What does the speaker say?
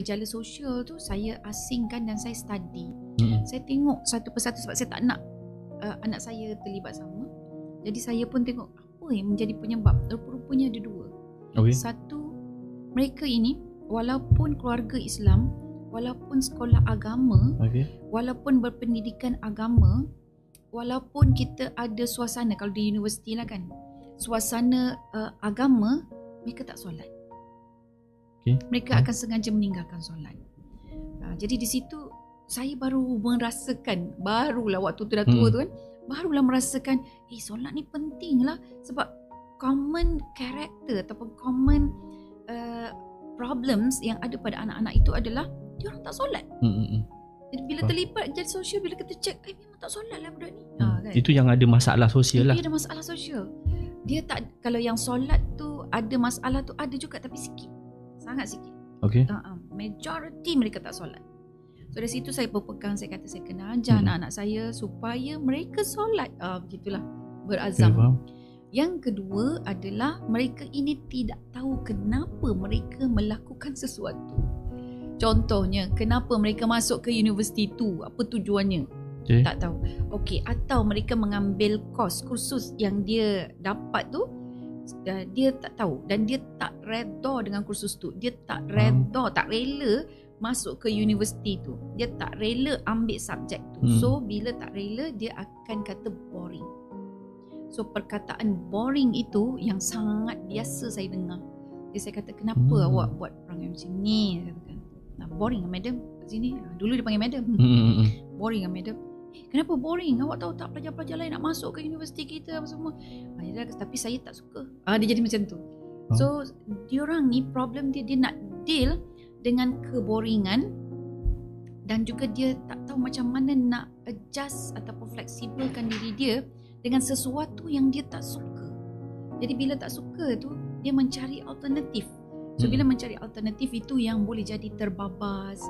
gejala sosial tu saya asingkan dan saya study. Mm-mm. Saya tengok satu persatu sebab saya tak nak anak saya terlibat sama. Jadi saya pun tengok apa yang menjadi penyebab. Rupa-rupanya ada dua. Okay. Satu, mereka ini walaupun keluarga Islam, walaupun sekolah agama, Okay. walaupun berpendidikan agama, walaupun kita ada suasana, kalau di universiti lah kan, suasana agama, mereka tak solat. Okay. Mereka akan sengaja meninggalkan solat. Jadi di situ saya baru merasakan, barulah waktu tu dah tua tu kan, barulah merasakan solat ni penting lah. Sebab common character ataupun common problems yang ada pada anak-anak itu adalah dia orang tak solat. Jadi bila terlibat jadi sosial, bila kita cek memang tak solat lah budak ni. Kan? Itu yang ada masalah sosial lah. Dia ada masalah sosial. Dia tak, kalau yang solat tu ada masalah tu ada juga tapi sikit. Sangat sikit. Okay. Majority mereka tak solat. So dari situ saya berpegang, saya kata saya kena ajar anak-anak saya supaya mereka solat. Begitulah, berazam. Okay, yang kedua adalah mereka ini tidak tahu kenapa mereka melakukan sesuatu. Contohnya, kenapa mereka masuk ke universiti tu? Apa tujuannya? Okay. Tak tahu. Okey, atau mereka mengambil kursus yang dia dapat tu, dia tak tahu dan dia tak redha dengan kursus tu. Dia tak redha, tak rela masuk ke universiti tu. Dia tak rela ambil subjek tu. So bila tak rela, dia akan kata boring. So perkataan boring itu yang sangat biasa saya dengar. Jadi saya kata, kenapa awak buat perangai macam ni? Saya katakan, boring lah madam kat sini. Dulu dia panggil madam. Boring lah madam. Kenapa boring? Awak tahu tak pelajar-pelajar lain nak masuk ke universiti kita apa semua. Tapi saya tak suka. Dia jadi macam tu. So diorang ni problem dia nak deal dengan keboringan dan juga dia tak tahu macam mana nak adjust ataupun fleksibelkan diri dia dengan sesuatu yang dia tak suka. Jadi bila tak suka tu, dia mencari alternatif. So bila mencari alternatif itu yang boleh jadi terbabas,